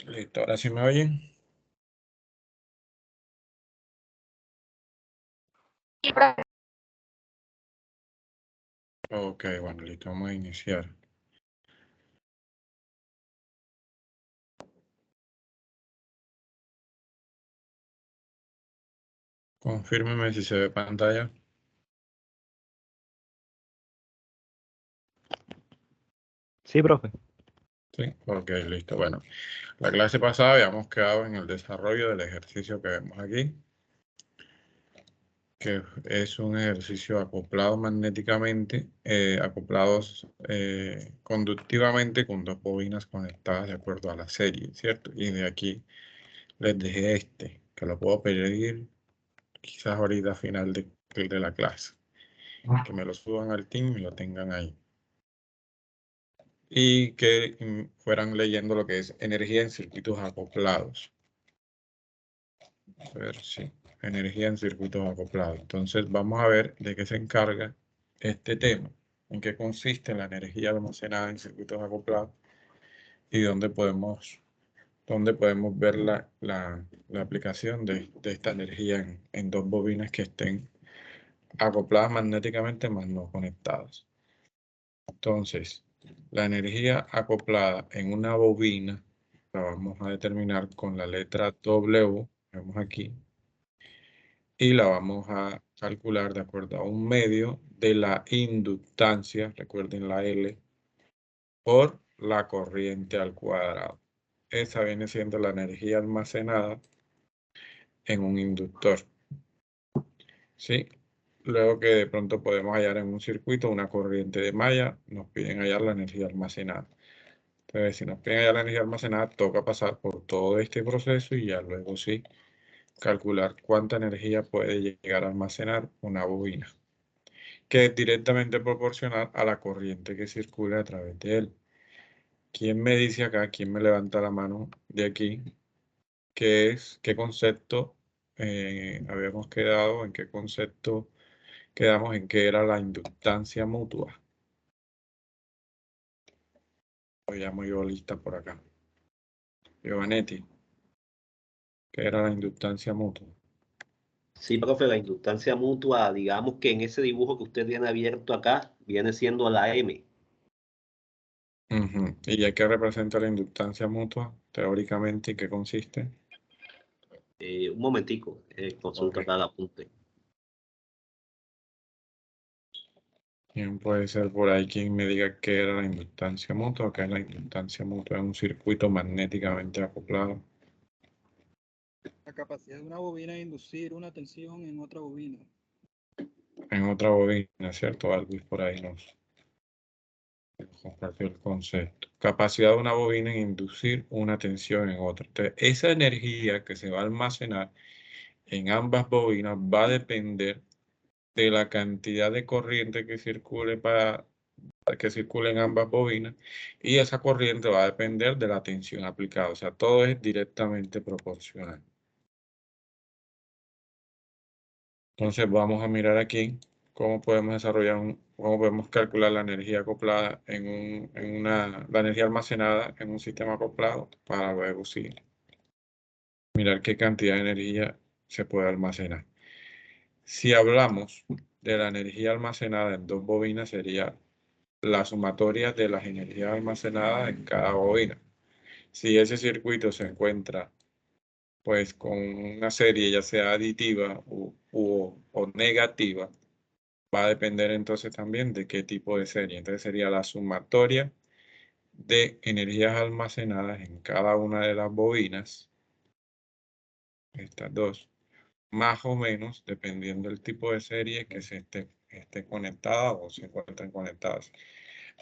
Listo, ahora sí me oyen. Ok, bueno, listo, vamos a iniciar. Confírmeme si se ve pantalla. Sí, profe. Sí, ok, listo. Bueno, la clase pasada habíamos quedado en el desarrollo del ejercicio que vemos aquí, que es un ejercicio acoplado magnéticamente, acoplados conductivamente con dos bobinas conectadas de acuerdo a la serie, ¿cierto? Y de aquí les dejé este, que lo puedo pedir quizás ahorita a final de la clase, que me lo suban al team y lo tengan ahí. Y que fueran leyendo lo que es energía en circuitos acoplados. A ver, sí, energía en circuitos acoplados. Entonces vamos a ver de qué se encarga este tema, en qué consiste la energía almacenada en circuitos acoplados y dónde podemos ver la aplicación de esta energía en dos bobinas que estén acopladas magnéticamente más no conectadas. Entonces, la energía acoplada en una bobina la vamos a determinar con la letra W, vemos aquí, y la vamos a calcular de acuerdo a un medio de la inductancia, recuerden la L, por la corriente al cuadrado. Esa viene siendo la energía almacenada en un inductor. ¿Sí? Luego que de pronto podemos hallar en un circuito una corriente de malla, nos piden hallar la energía almacenada. Entonces, si nos piden hallar la energía almacenada, toca pasar por todo este proceso y ya luego sí calcular cuánta energía puede llegar a almacenar una bobina, que es directamente proporcional a la corriente que circula a través de él. ¿Quién me dice acá, quién me levanta la mano de aquí, qué concepto habíamos quedado, en qué concepto quedamos en qué era la inductancia mutua? Lo llamo yo lista por acá. Giovanetti, ¿qué era la inductancia mutua? Sí, profe, la inductancia mutua, digamos que en ese dibujo que usted tiene abierto acá, viene siendo la M. ¿Y ya qué representa la inductancia mutua, teóricamente, y qué consiste? Un momentico, consulta Ok. acá el apunte. ¿Quién puede ser por ahí quien me diga qué era la inductancia mutua? ¿Qué es la inductancia mutua en un circuito magnéticamente acoplado? La capacidad de una bobina de inducir una tensión en otra bobina. En otra bobina, ¿cierto? Algo por ahí nos compartió el concepto. Capacidad de una bobina en inducir una tensión en otra. Entonces, esa energía que se va a almacenar en ambas bobinas va a depender de la cantidad de corriente que circule que circule en ambas bobinas, y esa corriente va a depender de la tensión aplicada. O sea, todo es directamente proporcional. Entonces vamos a mirar aquí cómo podemos desarrollar cómo podemos calcular la energía acoplada la energía almacenada en un sistema acoplado para luego sí mirar qué cantidad de energía se puede almacenar. Si hablamos de la energía almacenada en dos bobinas, sería la sumatoria de las energías almacenadas en cada bobina. Si ese circuito se encuentra pues con una serie ya sea aditiva o negativa, va a depender entonces también de qué tipo de serie. Entonces sería la sumatoria de energías almacenadas en cada una de las bobinas, estas dos, más o menos dependiendo del tipo de serie que esté conectada o se encuentren conectadas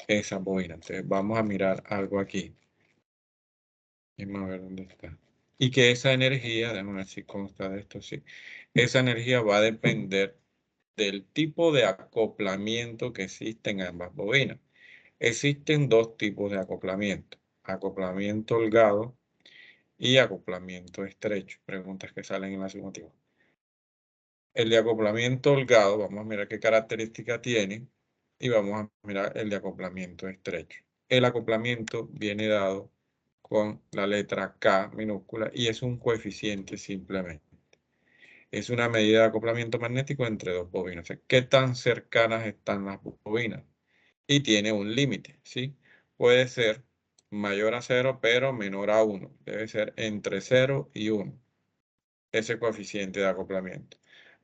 esas bobinas. Entonces vamos a mirar algo aquí. Vamos a ver dónde está. Y que esa energía, déjame ver si consta de esto, sí. Esa energía va a depender del tipo de acoplamiento que existe en ambas bobinas. Existen dos tipos de acoplamiento. Acoplamiento holgado y acoplamiento estrecho. Preguntas que salen en la asignatura. El de acoplamiento holgado, vamos a mirar qué característica tiene y vamos a mirar el de acoplamiento estrecho. El acoplamiento viene dado con la letra K minúscula y es un coeficiente simplemente. Es una medida de acoplamiento magnético entre dos bobinas. O sea, ¿qué tan cercanas están las bobinas? Y tiene un límite, ¿sí? Puede ser mayor a 0, pero menor a 1. Debe ser entre 0 y 1. Ese coeficiente de acoplamiento.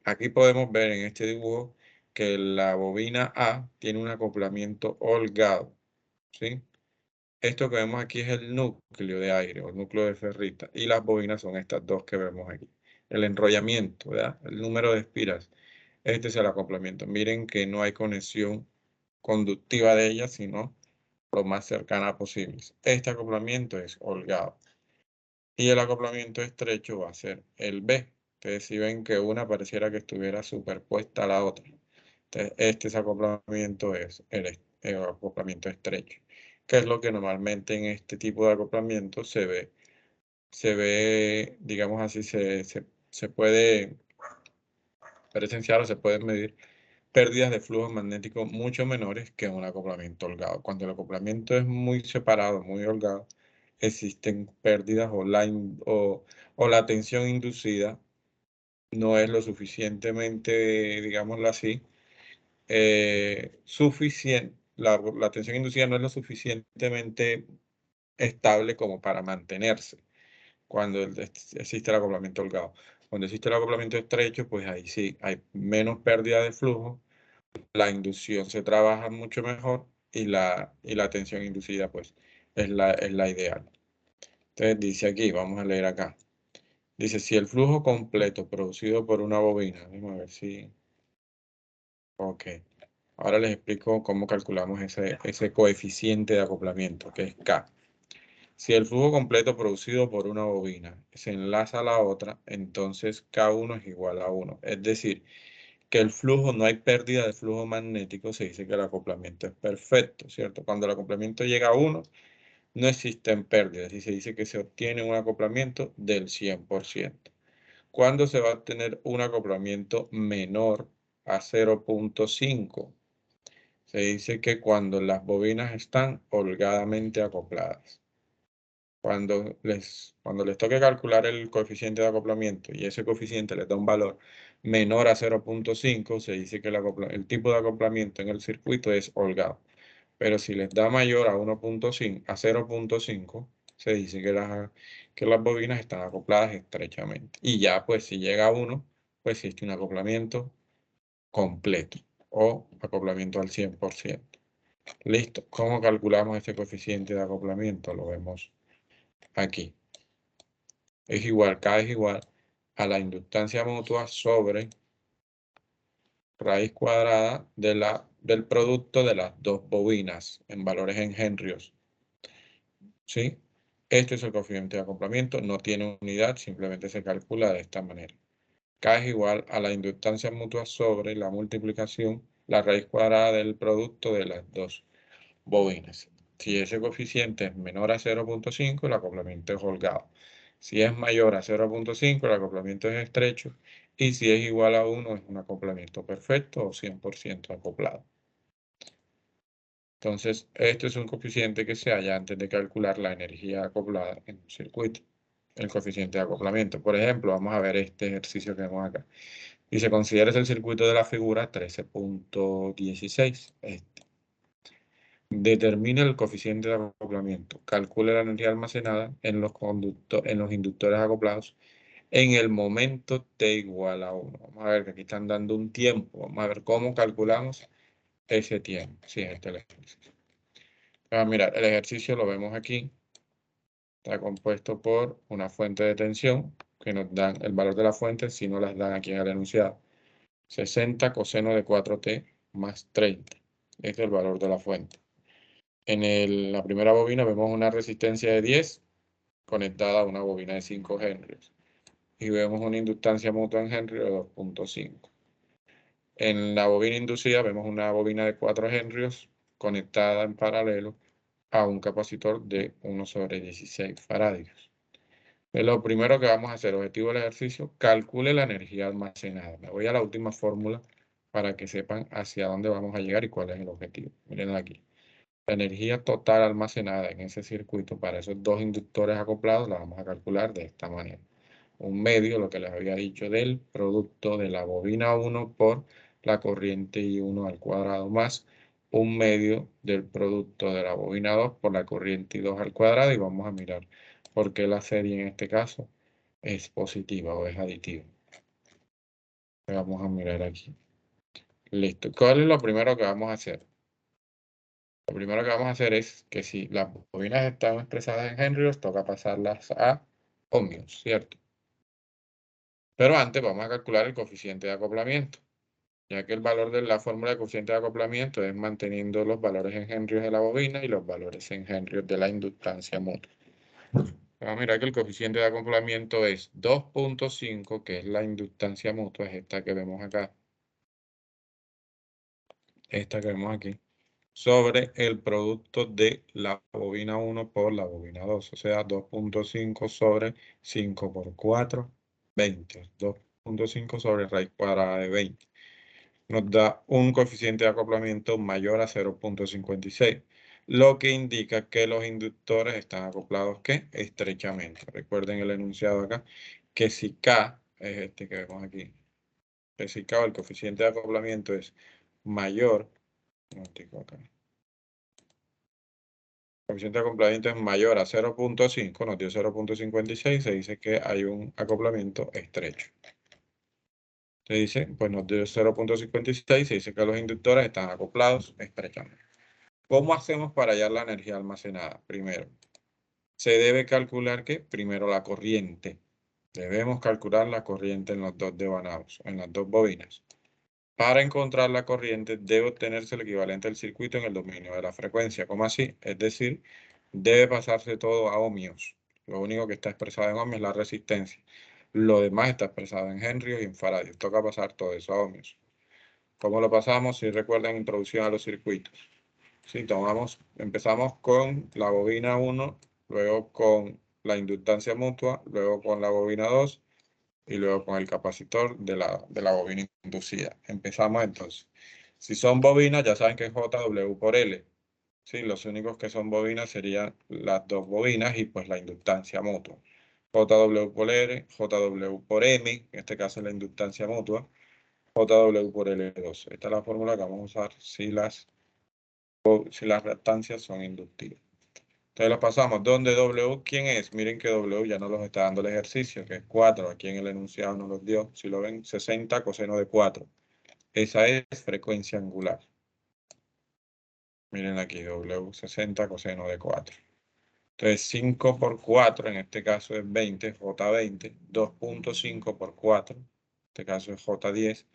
Aquí podemos ver en este dibujo que la bobina A tiene un acoplamiento holgado, ¿sí? Esto que vemos aquí es el núcleo de aire o el núcleo de ferrita y las bobinas son estas dos que vemos aquí. El enrollamiento, ¿verdad? El número de espiras. Este es el acoplamiento. Miren que no hay conexión conductiva de ellas, sino lo más cercana posible. Este acoplamiento es holgado. Y el acoplamiento estrecho va a ser el B. Ustedes si ven que una pareciera que estuviera superpuesta a la otra. Entonces, este acoplamiento es el acoplamiento estrecho, que es lo que normalmente en este tipo de acoplamiento se ve, digamos así, se puede presenciar o se pueden medir pérdidas de flujo magnético mucho menores que un acoplamiento holgado. Cuando el acoplamiento es muy separado, muy holgado, existen pérdidas o la tensión inducida no es lo suficientemente, digámoslo así, suficiente, la tensión inducida no es lo suficientemente estable como para mantenerse cuando existe el acoplamiento holgado. Cuando existe el acoplamiento estrecho, pues ahí sí hay menos pérdida de flujo, la inducción se trabaja mucho mejor y la tensión inducida pues es la ideal. Entonces dice aquí, vamos a leer acá. Dice, si el flujo completo producido por una bobina, vamos a ver si... Ok. Ahora les explico cómo calculamos ese coeficiente de acoplamiento, que es K. Si el flujo completo producido por una bobina se enlaza a la otra, entonces K1 es igual a 1. Es decir, que el flujo, no hay pérdida de flujo magnético, se dice que el acoplamiento es perfecto, ¿cierto? Cuando el acoplamiento llega a 1, no existen pérdidas y se dice que se obtiene un acoplamiento del 100%. ¿Cuándo se va a obtener un acoplamiento menor a 0.5? Se dice que cuando las bobinas están holgadamente acopladas. Cuando les toque calcular el coeficiente de acoplamiento y ese coeficiente les da un valor menor a 0.5, se dice que el tipo de acoplamiento en el circuito es holgado. Pero si les da mayor a 1.5, a 0.5, se dice que las bobinas están acopladas estrechamente. Y ya, pues, si llega a 1, pues existe un acoplamiento completo o acoplamiento al 100%. Listo. ¿Cómo calculamos este coeficiente de acoplamiento? Lo vemos aquí. Es igual, K es igual a la inductancia mutua sobre raíz cuadrada del producto de las dos bobinas en valores en henrios. ¿Sí? Este es el coeficiente de acoplamiento, no tiene unidad, simplemente se calcula de esta manera. K es igual a la inductancia mutua sobre la multiplicación, la raíz cuadrada del producto de las dos bobinas. Si ese coeficiente es menor a 0.5, el acoplamiento es holgado. Si es mayor a 0.5, el acoplamiento es estrecho. Y si es igual a 1, es un acoplamiento perfecto o 100% acoplado. Entonces, este es un coeficiente que se halla antes de calcular la energía acoplada en un circuito. El coeficiente de acoplamiento. Por ejemplo, vamos a ver este ejercicio que vemos acá. Y se considera el circuito de la figura 13.16. Determine el coeficiente de acoplamiento. Calcule la energía almacenada en los inductores acoplados en el momento t igual a 1. Vamos a ver que aquí están dando un tiempo. Vamos a ver cómo calculamos ese tiempo. Sí, este es el ejercicio. Mirad, el ejercicio lo vemos aquí. Está compuesto por una fuente de tensión que nos dan el valor de la fuente, si no las dan aquí en el enunciado. 60 coseno de 4t más 30. Este es el valor de la fuente. En la primera bobina vemos una resistencia de 10 conectada a una bobina de 5 henrios. Y vemos una inductancia mutua en henry de 2.5. En la bobina inducida vemos una bobina de 4 henrios conectada en paralelo a un capacitor de 1 sobre 16 faradios. Lo primero que vamos a hacer, objetivo del ejercicio, calcule la energía almacenada. Me voy a la última fórmula para que sepan hacia dónde vamos a llegar y cuál es el objetivo. Miren aquí. La energía total almacenada en ese circuito para esos dos inductores acoplados la vamos a calcular de esta manera. Un medio, lo que les había dicho, del producto de la bobina 1 por la corriente I1 al cuadrado más un medio del producto de la bobina 2 por la corriente I2 al cuadrado, y vamos a mirar por qué la serie en este caso es positiva o es aditiva. Vamos a mirar aquí. Listo. ¿Cuál es lo primero que vamos a hacer? Lo primero que vamos a hacer es que si las bobinas están expresadas en henrios, toca pasarlas a ohmios, ¿cierto? Pero antes vamos a calcular el coeficiente de acoplamiento, ya que el valor de la fórmula de coeficiente de acoplamiento es manteniendo los valores en henrios de la bobina y los valores en henrios de la inductancia mutua. Vamos a mirar que el coeficiente de acoplamiento es 2.5, que es la inductancia mutua, es esta que vemos acá. Esta que vemos aquí, sobre el producto de la bobina 1 por la bobina 2, o sea, 2.5 sobre 5 por 4, 20. 2.5 sobre raíz cuadrada de 20. Nos da un coeficiente de acoplamiento mayor a 0.56, lo que indica que los inductores están acoplados, ¿qué? Estrechamente. Recuerden el enunciado acá, que si K, es este que vemos aquí, que si K, el coeficiente de acoplamiento es mayor, acá. El coeficiente de acoplamiento es mayor a 0.5, nos dio 0.56, se dice que hay un acoplamiento estrecho. Se dice, pues nos dio 0.56, se dice que los inductores están acoplados estrechamente. ¿Cómo hacemos para hallar la energía almacenada? Primero, se debe calcular que primero la corriente. Debemos calcular la corriente en los dos devanados, en las dos bobinas. Para encontrar la corriente debe obtenerse el equivalente del circuito en el dominio de la frecuencia. ¿Cómo así? Es decir, debe pasarse todo a ohmios. Lo único que está expresado en ohmios es la resistencia. Lo demás está expresado en henrios y en faradios. Toca pasar todo eso a ohmios. ¿Cómo lo pasamos? Si recuerdan, introducción a los circuitos. Si empezamos con la bobina 1, luego con la inductancia mutua, luego con la bobina 2 y luego con el capacitor de la bobina inducida. Empezamos entonces. Si son bobinas, ya saben que es JW por L. Sí, los únicos que son bobinas serían las dos bobinas y pues la inductancia mutua. JW por L, JW por M, en este caso es la inductancia mutua, JW por L2. Esta es la fórmula que vamos a usar si las reactancias son inductivas. Entonces lo pasamos. ¿Dónde W? ¿Quién es? Miren que W ya no los está dando el ejercicio, que es 4. Aquí en el enunciado nos los dio. Si lo ven, 60 coseno de 4. Esa es frecuencia angular. Miren aquí, W, 60 coseno de 4. Entonces 5 por 4, en este caso es 20, J20. 2.5 por 4, en este caso es J10.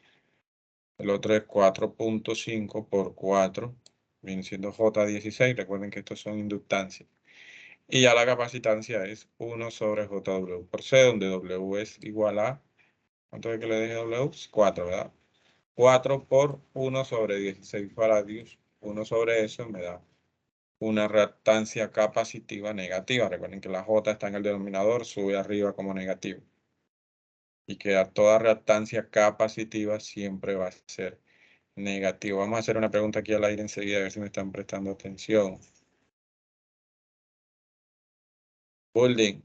El otro es 4.5 por 4, viene siendo J16. Recuerden que estos son inductancias. Y ya la capacitancia es 1 sobre JW por C, donde W es igual a, ¿cuánto es que le deje W? 4, ¿verdad? 4 por 1 sobre 16 faradios. 1 sobre eso me da una reactancia capacitiva negativa. Recuerden que la J está en el denominador, sube arriba como negativo. Y que a toda reactancia capacitiva siempre va a ser negativo. Vamos a hacer una pregunta aquí al aire enseguida, a ver si me están prestando atención. Building,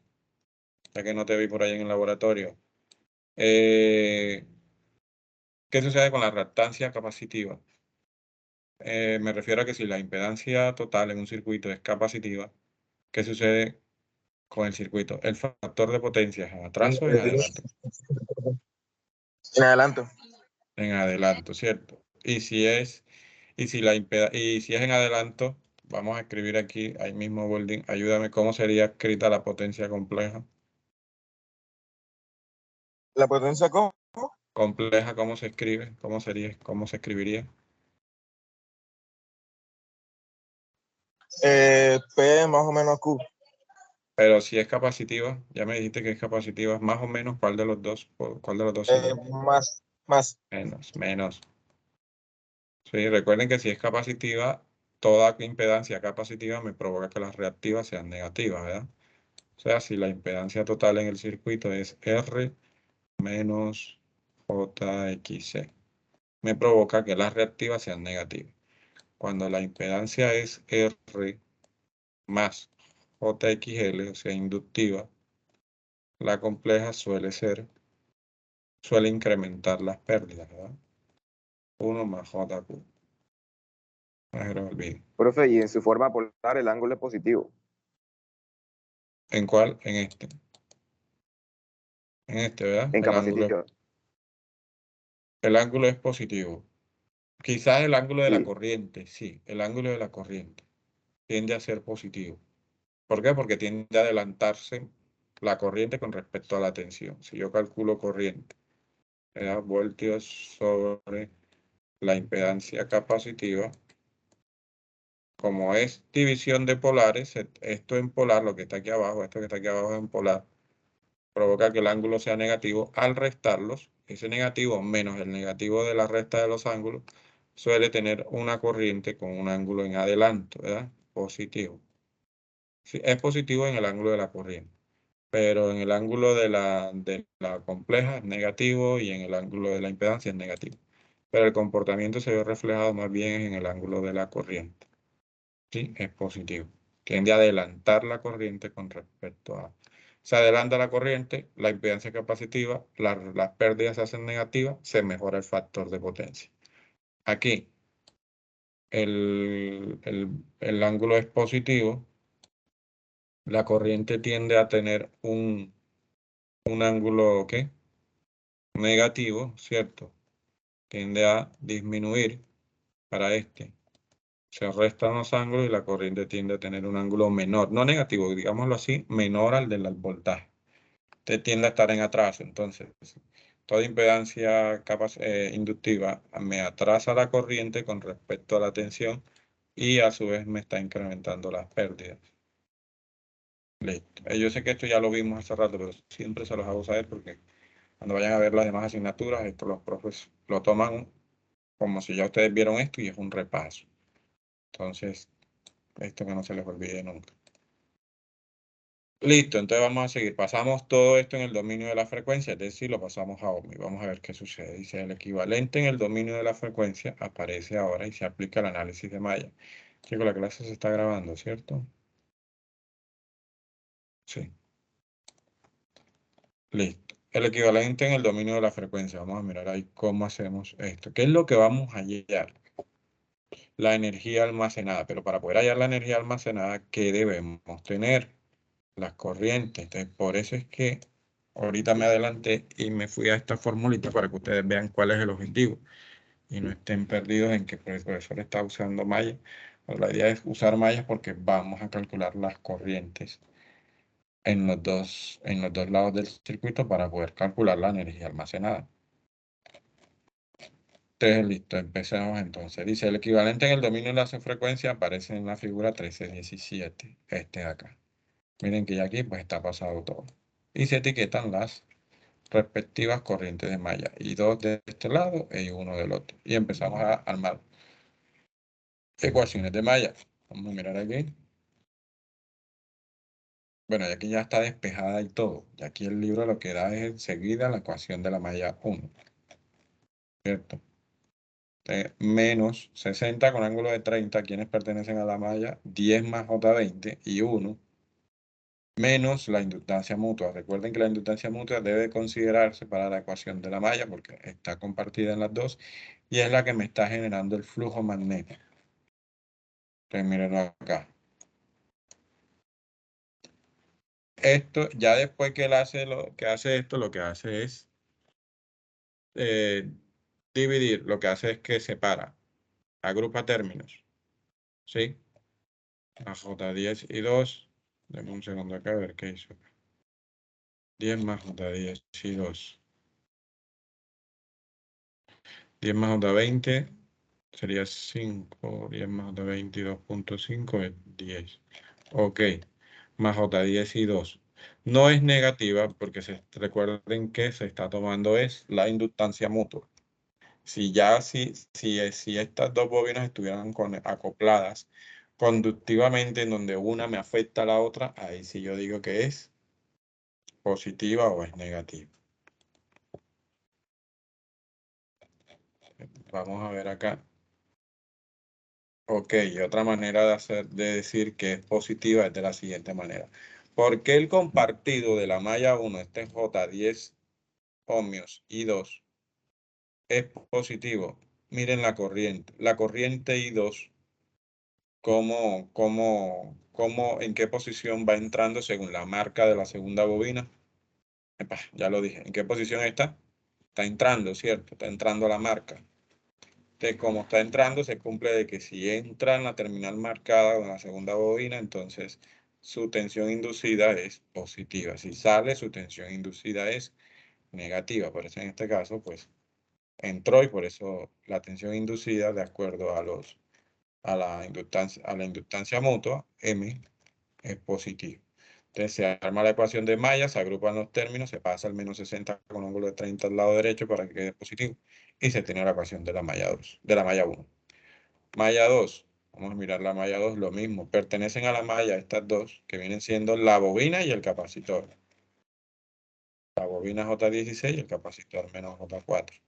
ya que no te vi por ahí en el laboratorio. ¿Qué sucede con la reactancia capacitiva? Me refiero a que si la impedancia total en un circuito es capacitiva, ¿qué sucede con el circuito? El factor de potencia es en atraso o en adelanto. En adelanto. En adelanto, ¿cierto? Y si es en adelanto, vamos a escribir aquí, ahí mismo, Bolding, ayúdame, ¿cómo sería escrita la potencia compleja? La potencia ¿cómo? Compleja, ¿cómo se escribe? ¿Cómo se escribiría? P más o menos Q. Pero si es capacitiva, ya me dijiste que es capacitiva, más o menos, ¿cuál de los dos sería? Más. Menos. Sí, recuerden que si es capacitiva, toda impedancia capacitiva me provoca que las reactivas sean negativas, ¿verdad? O sea, si la impedancia total en el circuito es R menos JXC, me provoca que las reactivas sean negativas. cuando la impedancia es R más JXL, o sea, inductiva, la compleja suele incrementar las pérdidas, ¿verdad? 1 más JQ. No se lo olviden. Profe, y en su forma polar el ángulo es positivo. ¿En cuál? En este. En este, ¿verdad? En capacitiva. El ángulo es positivo. Quizás el ángulo de la Sí. corriente, sí, el ángulo de la corriente tiende a ser positivo. ¿Por qué? Porque tiende a adelantarse la corriente con respecto a la tensión. Si yo calculo corriente, ¿verdad? Voltios sobre la impedancia capacitiva, como es división de polares, esto en polar, lo que está aquí abajo, esto que está aquí abajo en polar, provoca que el ángulo sea negativo. Al restarlos, ese negativo menos el negativo de la resta de los ángulos, suele tener una corriente con un ángulo en adelanto, ¿verdad? Positivo. Sí, es positivo en el ángulo de la corriente, pero en el ángulo de la compleja es negativo y en el ángulo de la impedancia es negativo. Pero el comportamiento se ve reflejado más bien en el ángulo de la corriente. Sí, es positivo. Tiende a adelantar la corriente con respecto a... Se adelanta la corriente, la impedancia capacitiva, las pérdidas se hacen negativas, se mejora el factor de potencia. Aquí el ángulo es positivo, la corriente tiende a tener un ángulo ¿qué? Negativo, ¿cierto? Tiende a disminuir para este. Se restan los ángulos y la corriente tiende a tener un ángulo menor, no negativo, digámoslo así, menor al del voltaje. Este tiende a estar en atraso, entonces toda impedancia inductiva me atrasa la corriente con respecto a la tensión y a su vez me está incrementando las pérdidas. Listo. Yo sé que esto ya lo vimos hace rato, pero siempre se los hago saber porque cuando vayan a ver las demás asignaturas, esto los profes lo toman como si ya ustedes vieron esto y es un repaso. Entonces, esto que no se les olvide nunca. Listo, entonces vamos a seguir. Pasamos todo esto en el dominio de la frecuencia, es decir, lo pasamos a ohms. Vamos a ver qué sucede. Dice, el equivalente en el dominio de la frecuencia aparece ahora y se aplica el análisis de malla. Chicos, la clase se está grabando, ¿cierto? Sí. Listo. El equivalente en el dominio de la frecuencia. Vamos a mirar ahí cómo hacemos esto. ¿Qué es lo que vamos a hallar? La energía almacenada. Pero para poder hallar la energía almacenada, ¿qué debemos tener? Las corrientes. Entonces, por eso es que ahorita me adelanté y me fui a esta formulita para que ustedes vean cuál es el objetivo y no estén perdidos en que el profesor está usando mallas. Pues la idea es usar mallas porque vamos a calcular las corrientes en los dos lados del circuito para poder calcular la energía almacenada. Entonces, listo, empecemos entonces. Dice, el equivalente en el dominio de la frecuencia aparece en la figura 1317, este de acá. Miren que ya aquí pues está pasado todo. Y se etiquetan las respectivas corrientes de malla. Y 2 de este lado y 1 del otro. Y empezamos a armar ecuaciones de malla. Vamos a mirar aquí. Bueno, y aquí ya está despejada y todo. Y aquí el libro lo que da es enseguida la ecuación de la malla 1. ¿Cierto? Menos 60 con ángulo de 30, quienes pertenecen a la malla 10 más J20 y 1 menos la inductancia mutua. Recuerden que la inductancia mutua debe considerarse para la ecuación de la malla porque está compartida en las dos y es la que me está generando el flujo magnético. Entonces, mírenlo acá. Esto, ya después que él hace lo que hace esto, lo que hace es dividir, lo que hace es que separa, agrupa términos, ¿sí? A J10 y 2, denme un segundo acá a ver qué hizo. 10 más J10 y 2. 10 más J20 sería 5, 10 más J20 y 2.5 es 10. Ok, más J10 y 2. No es negativa porque recuerden que se está tomando es la inductancia mutua. Si estas dos bobinas estuvieran acopladas conductivamente en donde una me afecta a la otra, ahí sí yo digo que es positiva o es negativa. Vamos a ver acá. Ok, y otra manera de decir que es positiva es de la siguiente manera. ¿Por qué el compartido de la malla 1, este es J10 ohmios y 2, es positivo? Miren la corriente. La corriente I2, ¿en qué posición va entrando según la marca de la segunda bobina? Epa, ya lo dije. ¿En qué posición está? Está entrando, ¿cierto? Está entrando la marca. Entonces, como está entrando, se cumple de que si entra en la terminal marcada o en la segunda bobina, entonces su tensión inducida es positiva. Si sale, su tensión inducida es negativa. Por eso en este caso, pues, entró y por eso la tensión inducida, de acuerdo a la inductancia mutua, M, es positivo. Entonces se arma la ecuación de Maya, se agrupan los términos, se pasa al menos 60 con ángulo de 30 al lado derecho para que quede positivo y se tiene la ecuación de la malla 2, de la malla 1. Malla 2, vamos a mirar la malla 2, lo mismo, pertenecen a la malla estas dos que vienen siendo la bobina y el capacitor. La bobina J16 y el capacitor menos J4.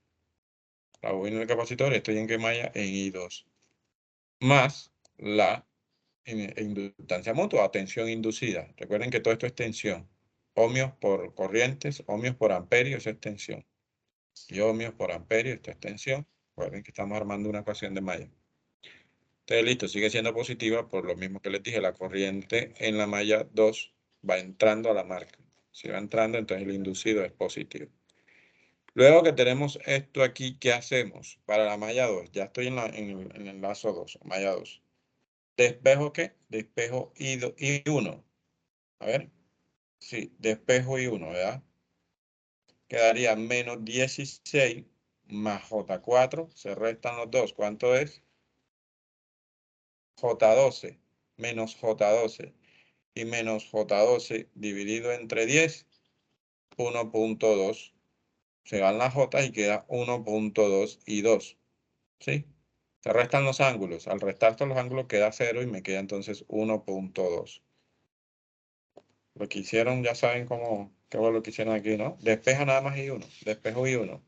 La bobina y el capacitor, estoy en qué malla, en I2, más la inductancia mutua, tensión inducida. Recuerden que todo esto es tensión. Ohmios por corrientes, ohmios por amperio, eso es tensión. Y ohmios por amperio, esto es tensión. Recuerden que estamos armando una ecuación de malla. Entonces, listo, sigue siendo positiva por lo mismo que les dije. La corriente en la malla 2 va entrando a la marca. Si va entrando, entonces el inducido es positivo. Luego que tenemos esto aquí, ¿qué hacemos? Para la malla 2, ya estoy en el lazo 2, malla 2. ¿Despejo qué? Despejo I1. A ver. Sí, despejo I1, ¿verdad? Quedaría menos 16 más J4. Se restan los dos. ¿Cuánto es? J12 menos J12 y menos J12 dividido entre 10, 1.2. Se van las J y queda 1.2 y 2. ¿Sí? Se restan los ángulos. Al restar todos los ángulos queda 0 y me queda entonces 1.2. Lo que hicieron, ya saben qué fue lo que hicieron aquí, ¿no? Despeja nada más I1. Despejo I1.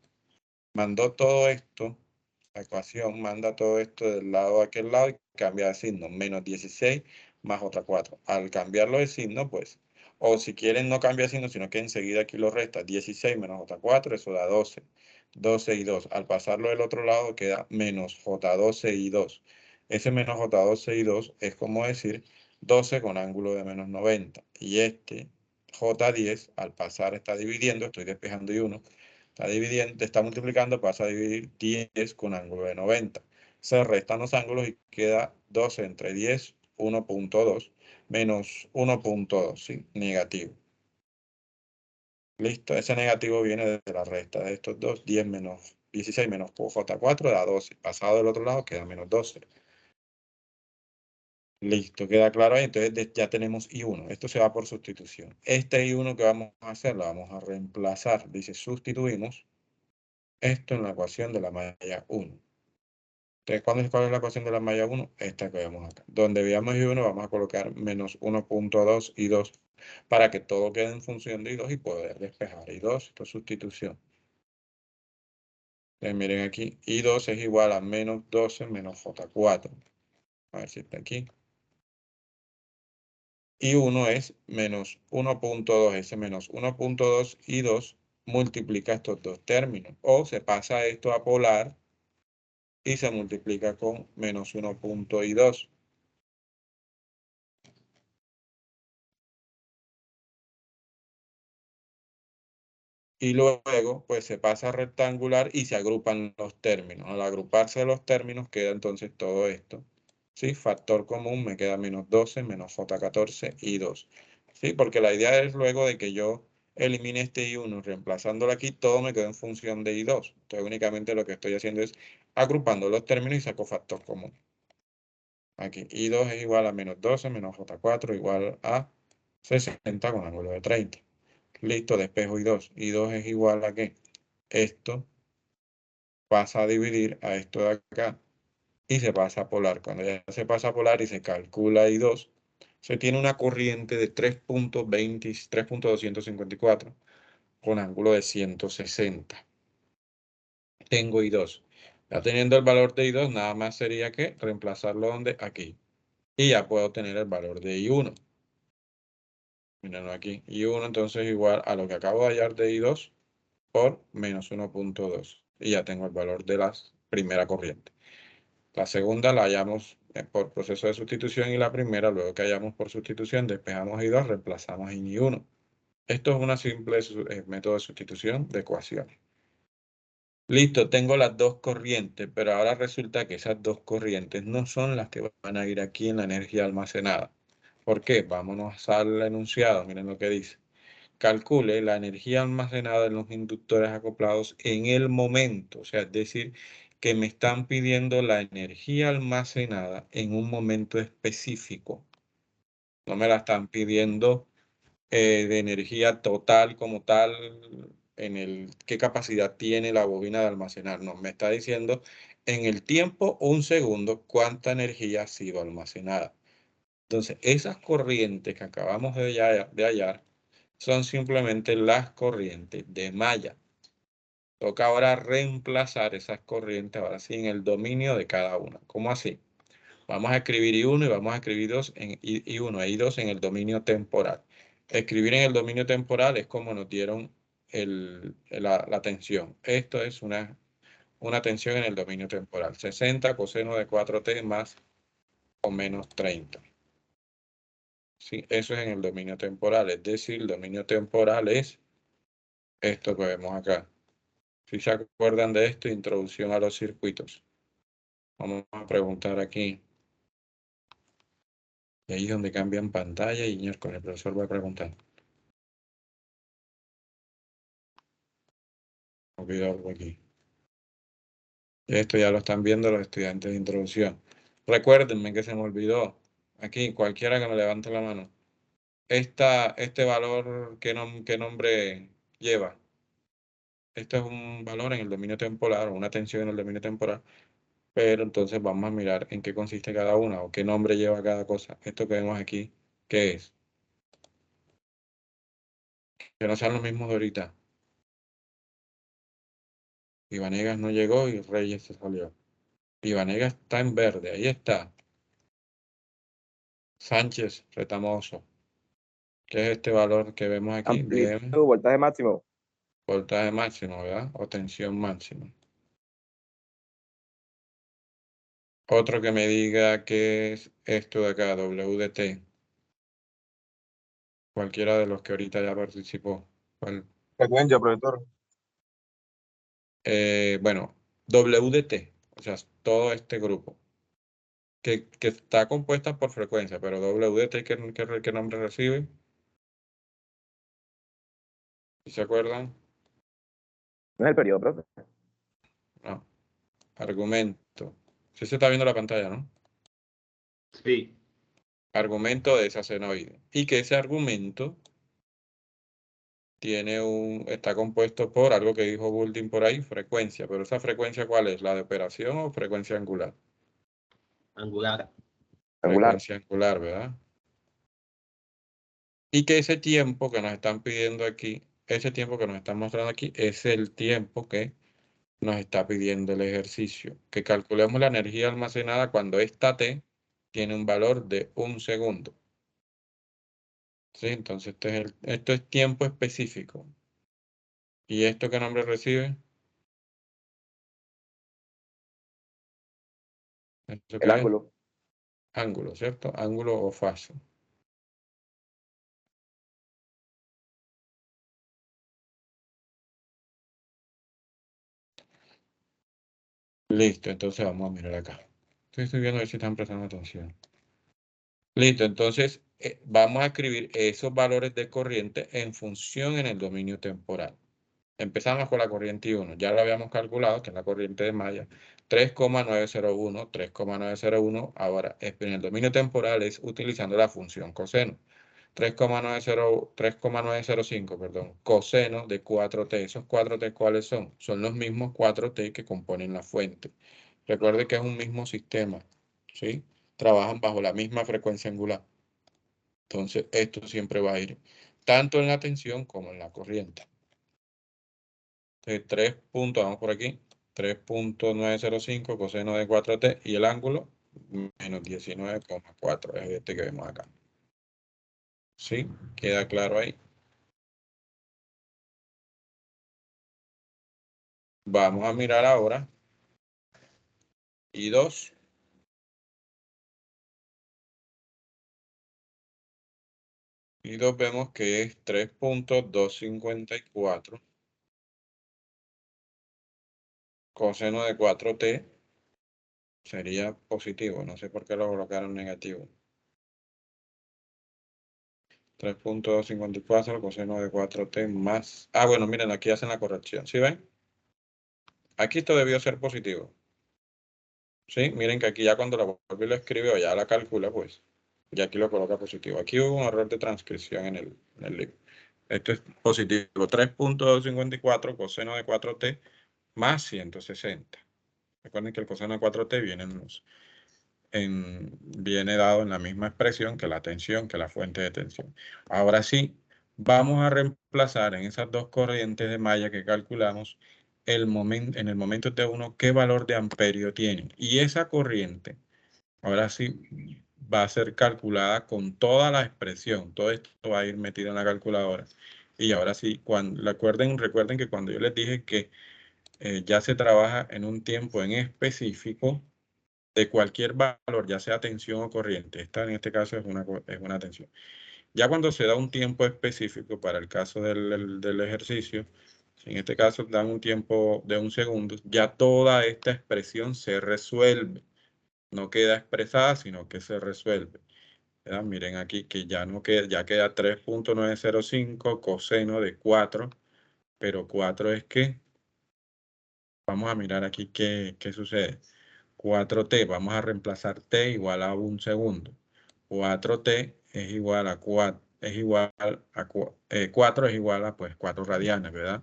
Mandó todo esto, la ecuación manda todo esto del lado a aquel lado y cambia de signo. Menos 16 más otra 4. Al cambiarlo de signo, pues, o si quieren no cambia de signo, sino que enseguida aquí lo resta. 16 menos otra 4, eso da 12. 12 y 2. Al pasarlo del otro lado queda menos J12 y 2. Ese menos J12 y 2 es como decir 12 con ángulo de menos 90. Y este J10, al pasar, está dividiendo, estoy despejando I1, está dividiendo, está multiplicando, pasa a dividir 10 con ángulo de 90. Se restan los ángulos y queda 12 entre 10, 1.2, menos 1.2, ¿sí? Negativo. Listo, ese negativo viene de la resta de estos dos, 10 menos 16 menos J4 da 12. Pasado del otro lado queda menos 12. Listo, queda claro ahí. Entonces ya tenemos I1. Esto se va por sustitución. Este I1 que vamos a hacer, lo vamos a reemplazar. Dice, sustituimos esto en la ecuación de la malla 1. Entonces, ¿cuál es la ecuación de la malla 1? Esta que vemos acá. Donde veamos I1, vamos a colocar menos 1.2 y 2 para que todo quede en función de I2 y poder despejar I2. Esto es sustitución. Entonces, miren aquí, I2 es igual a menos 12 menos J4. A ver si está aquí. I1 es menos 1.2, ese menos 1.2 y 2 multiplica estos dos términos. O se pasa esto a polar y se multiplica con menos 1.2. Y luego, pues se pasa a rectangular y se agrupan los términos. Al agruparse los términos queda entonces todo esto. ¿Sí? Factor común me queda menos 12, menos J14 y 2. ¿Sí? Porque la idea es luego de que yo elimine este I1, reemplazándolo aquí, todo me queda en función de I2. Entonces únicamente lo que estoy haciendo es agrupando los términos y saco factor común. Aquí I2 es igual a menos 12, menos J4 igual a 60 con ángulo de 30. Listo, despejo I2. I2 es igual a que esto pasa a dividir a esto de acá y se pasa a polar. Cuando ya se pasa a polar y se calcula I2, se tiene una corriente de 3.254 con ángulo de 160. Tengo I2. Ya teniendo el valor de I2, nada más sería que reemplazarlo donde aquí. Y ya puedo tener el valor de I1. Mírenlo aquí. I1 entonces igual a lo que acabo de hallar de I2 por menos 1.2. Y ya tengo el valor de la primera corriente. La segunda la hallamos por proceso de sustitución y la primera, luego que hallamos por sustitución, despejamos I2, reemplazamos en I1. Esto es una simple método de sustitución de ecuaciones. Listo, tengo las dos corrientes, pero ahora resulta que esas dos corrientes no son las que van a ir aquí en la energía almacenada. ¿Por qué? Vámonos al enunciado, miren lo que dice. Calcule la energía almacenada en los inductores acoplados en el momento, o sea, es decir, que me están pidiendo la energía almacenada en un momento específico. No me la están pidiendo de energía total como tal, qué capacidad tiene la bobina de almacenar. No, me está diciendo en el tiempo, un segundo, cuánta energía ha sido almacenada. Entonces, esas corrientes que acabamos de hallar son simplemente las corrientes de malla. Toca ahora reemplazar esas corrientes, ahora sí, en el dominio de cada una. ¿Cómo así? Vamos a escribir I1 y vamos a escribir I1 e I2 en el dominio temporal. Escribir en el dominio temporal es como nos dieron la tensión. Esto es una tensión en el dominio temporal. 60 coseno de 4t más o menos 30. ¿Sí? Eso es en el dominio temporal. Es decir, el dominio temporal es esto que vemos acá. Si se acuerdan de esto, introducción a los circuitos. Vamos a preguntar aquí. Y ahí es donde cambian pantalla y con el profesor va a preguntar. Olvidé algo aquí. Esto ya lo están viendo los estudiantes de introducción. Recuérdenme que se me olvidó. Aquí, cualquiera que me levante la mano. Este valor, ¿qué nombre lleva? Esto es un valor en el dominio temporal, o una tensión en el dominio temporal. Pero entonces vamos a mirar en qué consiste cada una o qué nombre lleva cada cosa. Esto que vemos aquí, ¿qué es? Que no sean los mismos de ahorita. Ibanegas no llegó y Reyes se salió. Ibanegas está en verde, ahí está. Sánchez, Retamoso. ¿Qué es este valor que vemos aquí? Amplitud, DM, voltaje máximo. voltaje máximo, ¿verdad? O tensión máxima. Otro que me diga qué es esto de acá, WDT. Cualquiera de los que ahorita ya participó. Frecuencia, profesor. Bueno, WDT, o sea, todo este grupo. Que está compuesta por frecuencia, pero WDT, ¿qué nombre recibe? ¿Se acuerdan? No es el periodo, profe. No. Argumento. Sí se está viendo la pantalla, ¿no? Sí. Argumento de esa senoide. Y que ese argumento está compuesto por algo que dijo Boulding por ahí, frecuencia. Pero esa frecuencia, ¿cuál es? ¿La de operación o frecuencia angular? Angular. Angular. Frecuencia angular, ¿verdad? Y que ese tiempo que nos están pidiendo aquí, ese tiempo que nos están mostrando aquí, es el tiempo que nos está pidiendo el ejercicio. Que calculemos la energía almacenada cuando esta T tiene un valor de 1 segundo. ¿Sí? Entonces esto es tiempo específico. ¿Y esto qué nombre recibe? ¿Esto El qué es? ángulo. Ángulo, ¿cierto? Ángulo o fase. Listo, entonces vamos a mirar acá. Estoy viendo a ver si están prestando atención. Listo, entonces vamos a escribir esos valores de corriente en función en el dominio temporal. Empezamos con la corriente I1. Ya lo habíamos calculado, que es la corriente de malla. 3,901, 3,901. Ahora, en el dominio temporal es utilizando la función coseno. 3,905, perdón, coseno de 4t. ¿Esos 4t cuáles son? Son los mismos 4t que componen la fuente. Recuerde que es un mismo sistema, ¿sí? Trabajan bajo la misma frecuencia angular. Entonces, esto siempre va a ir tanto en la tensión como en la corriente. Entonces, 3 puntos, vamos por aquí. 3.905 coseno de 4t y el ángulo menos 19,4 es este que vemos acá. ¿Sí? ¿Queda claro ahí? Vamos a mirar ahora I2. I2 vemos que es 3.254 coseno de 4t sería positivo. No sé por qué lo colocaron negativo. 3.254 coseno de 4t más... Ah, bueno, miren, aquí hacen la corrección. ¿Sí ven? Aquí esto debió ser positivo. ¿Sí? Miren que aquí ya cuando la vuelve y lo escribe o ya la calcula, pues, ya aquí lo coloca positivo. Aquí hubo un error de transcripción en el libro. Esto es positivo. 3.254 coseno de 4t más 160. Recuerden que el coseno de 4t viene dado en la misma expresión que la tensión, que la fuente de tensión. Ahora sí, vamos a reemplazar en esas dos corrientes de malla que calculamos en el momento T1 qué valor de amperio tiene. Y esa corriente, ahora sí, va a ser calculada con toda la expresión. Todo esto va a ir metido en la calculadora. Y ahora sí, recuerden que cuando yo les dije que ya se trabaja en un tiempo en específico de cualquier valor, ya sea tensión o corriente. Esta en este caso es una tensión. Ya cuando se da un tiempo específico para el caso del ejercicio, en este caso dan un tiempo de 1 segundo, ya toda esta expresión se resuelve. No queda expresada, sino que se resuelve. ¿Verdad? Miren aquí que ya no queda, ya queda 3.905 coseno de 4, pero 4 es que, vamos a mirar aquí qué sucede. 4t, vamos a reemplazar t igual a 1 segundo. 4t es igual a 4, 4 es igual a pues 4 radianes, ¿verdad?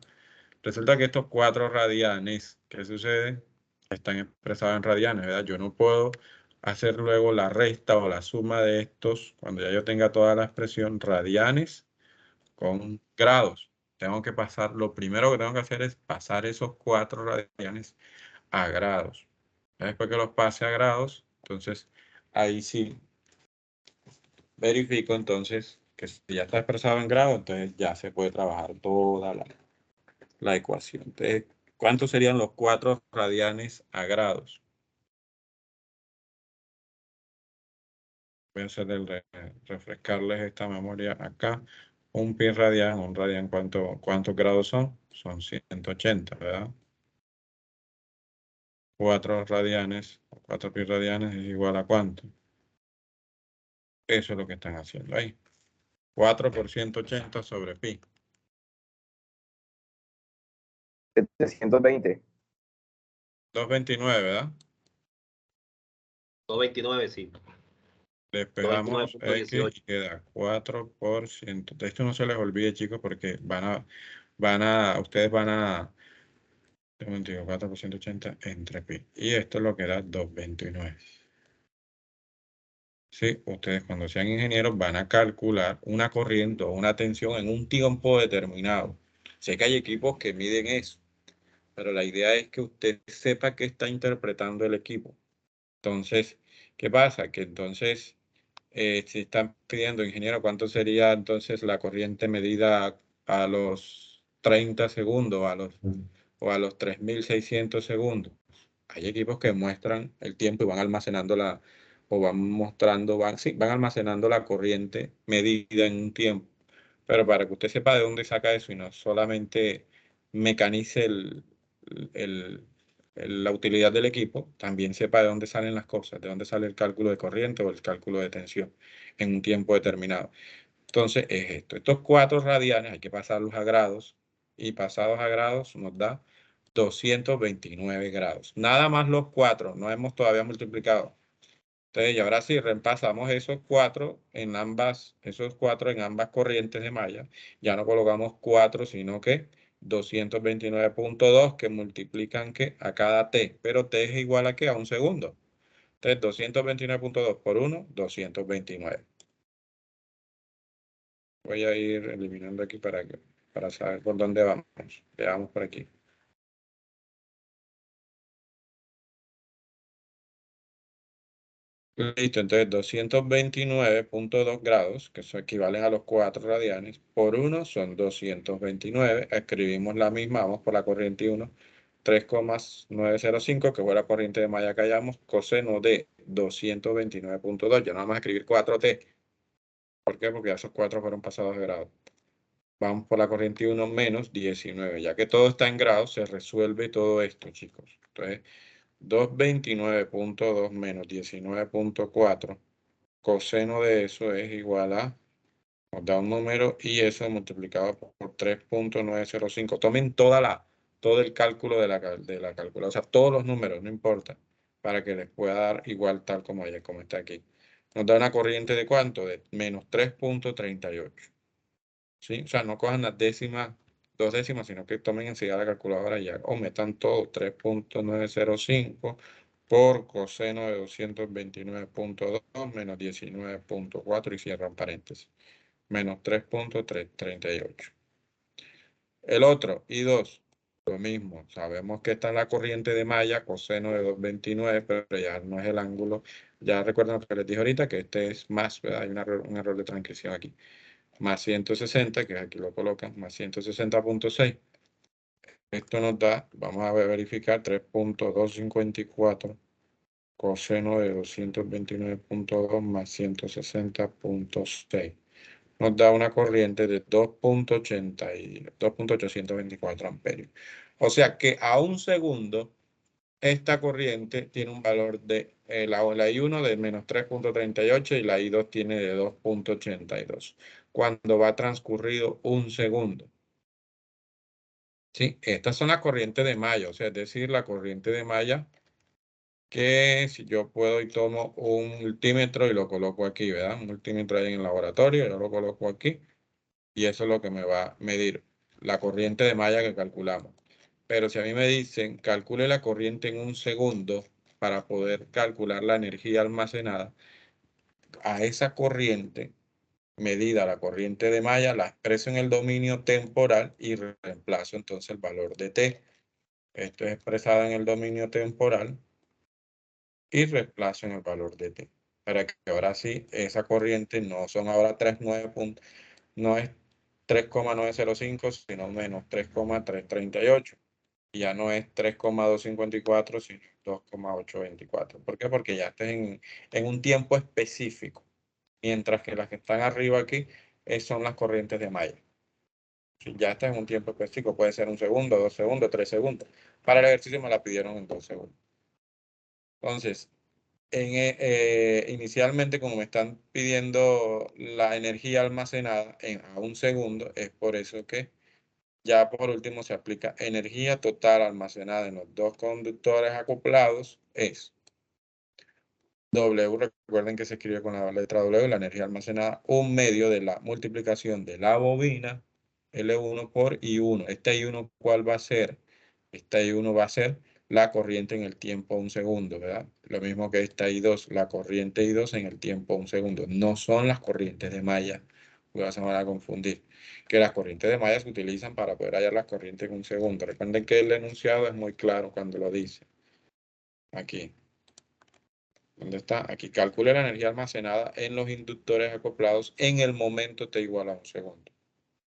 Resulta que estos 4 radianes, ¿qué sucede? Están expresados en radianes, ¿verdad? Yo no puedo hacer luego la resta o la suma de estos, cuando ya yo tenga toda la expresión, radianes con grados. Tengo que pasar, lo primero que tengo que hacer es pasar esos 4 radianes a grados. Después que los pase a grados, entonces ahí sí verifico entonces que si ya está expresado en grados, entonces ya se puede trabajar toda la ecuación. Entonces, ¿cuántos serían los 4 radianes a grados? Voy a hacer refrescarles esta memoria acá. Un pi radian, ¿cuántos grados son? Son 180, ¿verdad? 4 radianes, 4 pi radianes es igual a ¿cuánto? Eso es lo que están haciendo ahí. 4 por 180 sobre pi. 720. 229, ¿verdad? 229, sí. Despejamos X 229.18. y queda 4 por 100. Esto no se les olvide, chicos, porque ustedes van a, 4 por 180 entre pi. Y esto es lo que da 229. Sí, ustedes cuando sean ingenieros van a calcular una corriente o una tensión en un tiempo determinado. Sé que hay equipos que miden eso, pero la idea es que usted sepa qué está interpretando el equipo. Entonces, ¿qué pasa? Que entonces, si están pidiendo, ingeniero, ¿cuánto sería entonces la corriente medida a los 30 segundos o a los 3600 segundos? Hay equipos que muestran el tiempo y van almacenando o van almacenando la corriente medida en un tiempo. Pero para que usted sepa de dónde saca eso y no solamente mecanice el- la utilidad del equipo, también sepa de dónde salen las cosas, de dónde sale el cálculo de corriente o el cálculo de tensión en un tiempo determinado. Entonces es esto. Estos 4 radianes hay que pasarlos a grados y pasados a grados nos da 229 grados. Nada más los 4, no hemos todavía multiplicado. Entonces, y ahora sí, reemplazamos esos 4 en ambas corrientes de malla. Ya no colocamos 4, sino que 229.2 que multiplican que a cada t, pero t es igual a que a 1 segundo. Entonces, 229.2 por 1, 229. Voy a ir eliminando aquí para saber por dónde vamos. Veamos por aquí. Listo, entonces 229.2 grados, que eso equivale a los 4 radianes, por 1 son 229. Escribimos la misma, vamos por la corriente 1, 3,905, que fue la corriente de malla que hallamos, coseno de 229.2. Ya no vamos a escribir 4T. ¿Por qué? Porque ya esos 4 fueron pasados de grado. Vamos por la corriente 1 menos 19. Ya que todo está en grados, se resuelve todo esto, chicos. Entonces, 229.2 menos 19.4, coseno de eso es igual a, nos da un número y eso multiplicado por 3.905. Tomen todo el cálculo de la calculadora, o sea, todos los números, no importa, para que les pueda dar igual tal como está aquí. Nos da una corriente de ¿cuánto? De menos 3.38. ¿Sí? O sea, no cojan las décimas, 2 décimas, sino que tomen enseguida la calculadora y ya, o metan todo, 3.905 por coseno de 229.2 menos 19.4 y cierran paréntesis, menos 3.338. El otro, I2, lo mismo, sabemos que está en la corriente de malla, coseno de 229, pero ya no es el ángulo. Ya recuerden lo que les dije ahorita, que este es más, ¿verdad? Hay un error de transcripción aquí. Más 160, que aquí lo colocan, más 160.6. Esto nos da, vamos a verificar, 3.254 coseno de 229.2 más 160.6. Nos da una corriente de 2.824 amperios. O sea que a un segundo, esta corriente tiene un valor de, la I1 de menos 3.38 y la I2 tiene de 2.82. Cuando va transcurrido un segundo. Sí, estas son las corrientes de malla, o sea, es decir, la corriente de malla que si yo puedo y tomo un multímetro y lo coloco aquí, ¿verdad? Un multímetro ahí en el laboratorio, yo lo coloco aquí y eso es lo que me va a medir la corriente de malla que calculamos. Pero si a mí me dicen, calcule la corriente en un segundo para poder calcular la energía almacenada, a esa corriente medida, la corriente de malla, la expreso en el dominio temporal y reemplazo entonces el valor de T. Esto es expresado en el dominio temporal y reemplazo en el valor de T. Para que ahora sí, esa corriente no son ahora 3,9 no es 3,905, sino menos 3,338. Y ya no es 3,254, sino 2,824. ¿Por qué? Porque ya está en un tiempo específico. Mientras que las que están arriba aquí son las corrientes de malla. Si ya está en un tiempo específico, puede ser 1 segundo, 2 segundos, 3 segundos. Para el ejercicio me la pidieron en 2 segundos. Entonces, inicialmente, como me están pidiendo la energía almacenada a 1 segundo, es por eso que ya por último se aplica energía total almacenada en los dos conductores acoplados es W, recuerden que se escribe con la letra W, la energía almacenada, 1/2 de la multiplicación de la bobina, L1 por I1. Este I1, ¿cuál va a ser? Esta I1 va a ser la corriente en el tiempo 1 segundo, ¿verdad? Lo mismo que esta I2, la corriente I2 en el tiempo 1 segundo. No son las corrientes de malla, porque se van a confundir. Que las corrientes de malla se utilizan para poder hallar las corrientes en 1 segundo. Recuerden que el enunciado es muy claro cuando lo dice. Aquí. ¿Dónde está? Aquí calcule la energía almacenada en los inductores acoplados en el momento T igual a 1 segundo.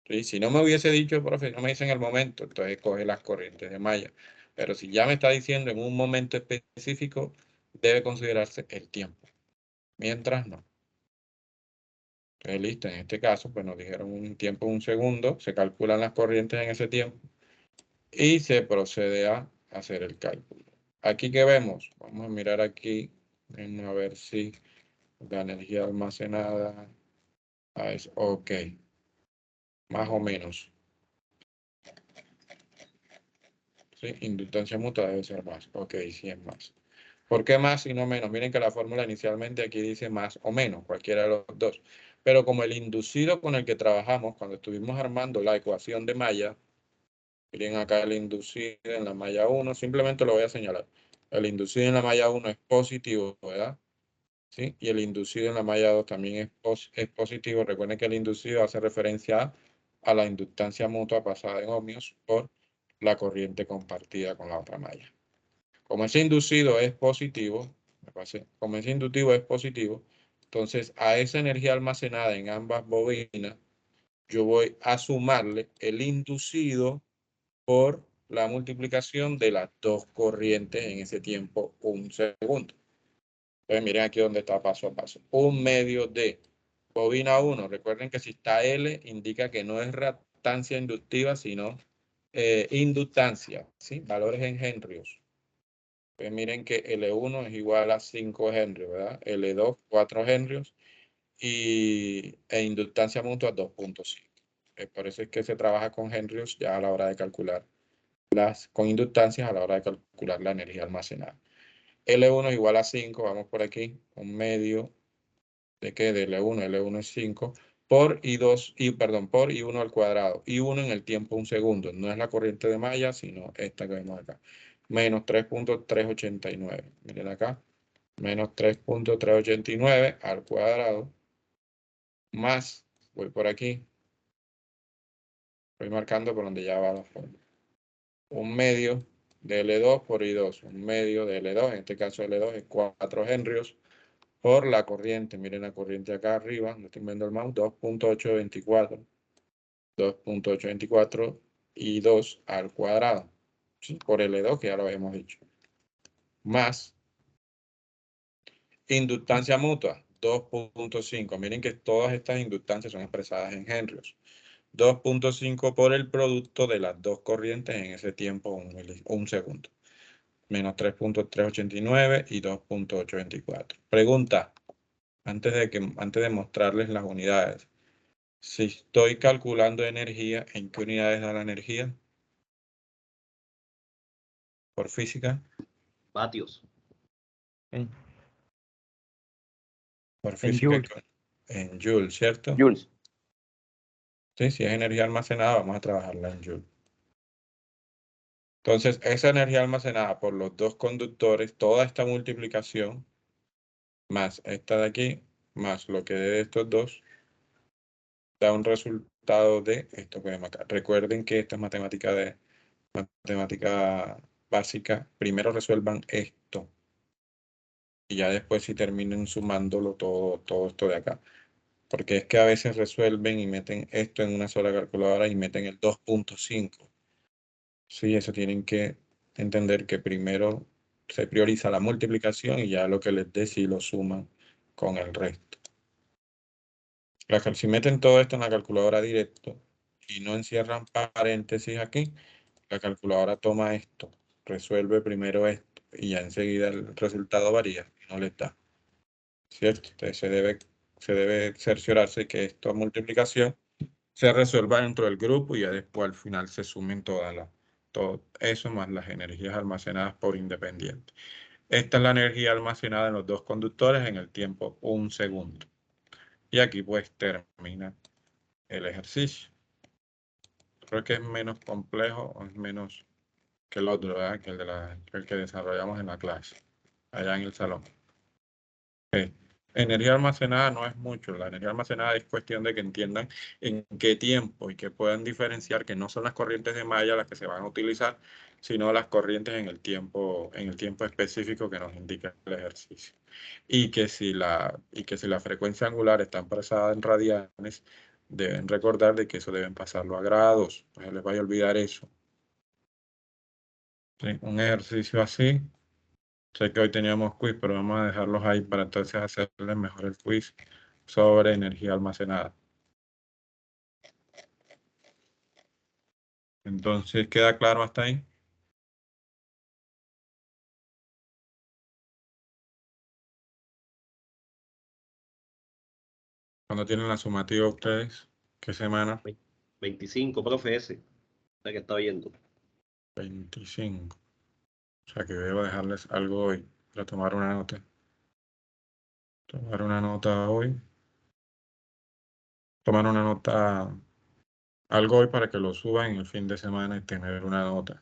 ¿Sí? Si no me hubiese dicho, profe, no me dice en el momento, entonces coge las corrientes de malla. Pero si ya me está diciendo en un momento específico, debe considerarse el tiempo. Mientras no. Entonces, listo. En este caso, pues nos dijeron un tiempo de 1 segundo, se calculan las corrientes en ese tiempo y se procede a hacer el cálculo. Aquí que vemos, vamos a mirar aquí, a ver si la energía almacenada es ok, más o menos. ¿Sí? Inductancia mutua debe ser más. Ok, sí es más. ¿Por qué más y no menos? Miren que la fórmula inicialmente aquí dice más o menos, cualquiera de los dos. Pero como el inducido con el que trabajamos cuando estuvimos armando la ecuación de malla, miren acá el inducido en la malla 1, simplemente lo voy a señalar. El inducido en la malla 1 es positivo, ¿verdad? ¿Sí? Y el inducido en la malla 2 también es positivo. Recuerden que el inducido hace referencia a la inductancia mutua pasada en ohmios por la corriente compartida con la otra malla. Como ese inducido es positivo, me pasé. Como es inductivo, es positivo. Entonces, a esa energía almacenada en ambas bobinas, yo voy a sumarle el inducido por la multiplicación de las dos corrientes en ese tiempo, 1 segundo. Entonces, miren aquí donde está paso a paso. 1/2 de bobina 1. Recuerden que si está L, indica que no es reactancia inductiva, sino inductancia, ¿sí? Valores en henrios. Pues miren que L1 es igual a 5 henrios, ¿verdad? L2, 4 henrios. E inductancia mutua 2.5. Por eso es que se trabaja con henrios ya a la hora de calcular con inductancias a la hora de calcular la energía almacenada. L1 es igual a 5, vamos por aquí, 1/2 de qué, de L1, L1 es 5, por I1 al cuadrado, I1 en el tiempo 1 segundo, no es la corriente de malla, sino esta que vemos acá, menos 3.389, miren acá, menos 3.389 al cuadrado, más, voy por aquí, voy marcando por donde ya va la forma, 1/2 de L2 por I2, 1/2 de L2, en este caso L2 es 4 henrios, por la corriente, miren la corriente acá arriba, no estoy viendo el mouse, 2.824, 2.824 y 2 al cuadrado, ¿sí? Por L2, que ya lo habíamos dicho, más inductancia mutua, 2.5, miren que todas estas inductancias son expresadas en henrios, 2.5 por el producto de las dos corrientes en ese tiempo, 1 segundo, menos 3.389 y 2.824. Pregunta. Antes de mostrarles las unidades, si estoy calculando energía, ¿en qué unidades da la energía? Por física. Vatios. En, Por en física. joules. En joules, ¿cierto? Jules. Sí, si es energía almacenada, vamos a trabajarla en joules. Entonces, esa energía almacenada por los dos conductores, toda esta multiplicación, más esta de aquí, más lo que dé de estos dos, da un resultado de esto que vemos acá. Recuerden que esta es matemática básica. Primero resuelvan esto. Y ya después si terminen sumándolo todo esto de acá. Porque es que a veces resuelven y meten esto en una sola calculadora y meten el 2.5. Sí, eso tienen que entender que primero se prioriza la multiplicación y ya lo que les dé si lo suman con el resto. Si meten todo esto en la calculadora directo y no encierran paréntesis aquí, la calculadora toma esto, resuelve primero esto y ya enseguida el resultado varía y no les da. ¿Cierto? Entonces se debe cerciorarse que esta multiplicación se resuelva dentro del grupo y ya después al final se sumen todo eso más las energías almacenadas por independiente. Esta es la energía almacenada en los dos conductores en el tiempo 1 segundo. Y aquí pues termina el ejercicio. Creo que es menos complejo o es menos que el otro, ¿verdad? Que el que desarrollamos en la clase, allá en el salón. Energía almacenada no es mucho, la energía almacenada es cuestión de que entiendan en qué tiempo y que puedan diferenciar que no son las corrientes de malla las que se van a utilizar, sino las corrientes en el tiempo específico que nos indica el ejercicio. Y que si la frecuencia angular está expresada en radianes, deben recordar de que eso deben pasarlo a grados, no se les vaya a olvidar eso. ¿Sí? Un ejercicio así. Sé que hoy teníamos quiz, pero vamos a dejarlos ahí para entonces hacerles mejor el quiz sobre energía almacenada. Entonces, ¿queda claro hasta ahí? ¿Cuándo tienen la sumativa ustedes? ¿Qué semana? 25, profe, ese. La que está oyendo. 25. O sea que debo dejarles algo hoy para tomar una nota. Tomar una nota hoy. Tomar una nota, algo hoy para que lo suban en el fin de semana y tener una nota.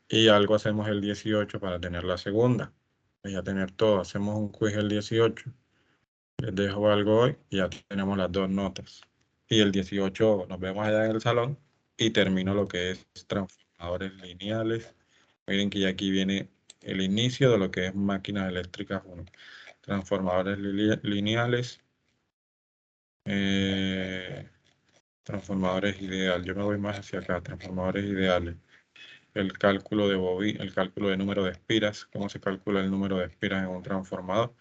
Y algo hacemos el 18 para tener la segunda. Y ya tener todo. Hacemos un quiz el 18. Les dejo algo hoy y ya tenemos las dos notas. Y el 18 nos vemos allá en el salón y termino lo que es transformadores lineales. Miren que ya aquí viene el inicio de lo que es máquinas eléctricas 1. Transformadores lineales. Transformadores ideales. Yo me voy más hacia acá. Transformadores ideales. El cálculo de bobina, el cálculo de número de espiras. Cómo se calcula el número de espiras en un transformador.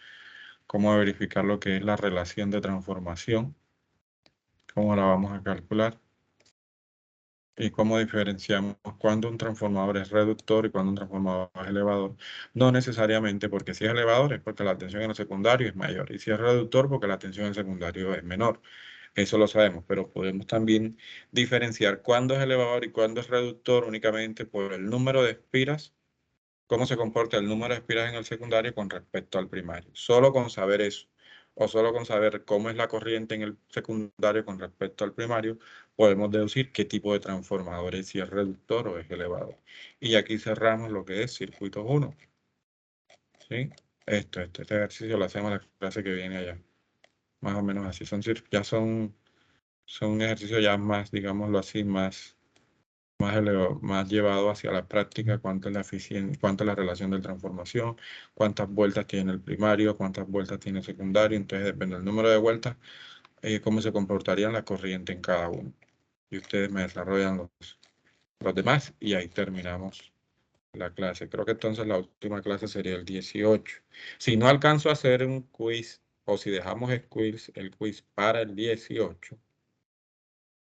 Cómo verificar lo que es la relación de transformación. Cómo la vamos a calcular. Y cómo diferenciamos cuando un transformador es reductor y cuando un transformador es elevador. No necesariamente, porque si es elevador es porque la tensión en el secundario es mayor. Y si es reductor, porque la tensión en el secundario es menor. Eso lo sabemos, pero podemos también diferenciar cuándo es elevador y cuándo es reductor únicamente por el número de espiras, cómo se comporta el número de espiras en el secundario con respecto al primario. Solo con saber eso, o solo con saber cómo es la corriente en el secundario con respecto al primario, podemos deducir qué tipo de transformador es, si es reductor o es elevador. Y aquí cerramos lo que es circuitos 1. ¿Sí? Este ejercicio lo hacemos en la clase que viene allá. Más o menos así. Son ejercicios ya más, digámoslo así, más llevado hacia la práctica, cuánto es la eficiencia, cuánto es la relación de transformación, cuántas vueltas tiene el primario, cuántas vueltas tiene el secundario. Entonces depende del número de vueltas, cómo se comportaría la corriente en cada uno. Y ustedes me desarrollan los demás y ahí terminamos la clase. Creo que entonces la última clase sería el 18. Si no alcanzo a hacer un quiz, o si dejamos el quiz para el 18,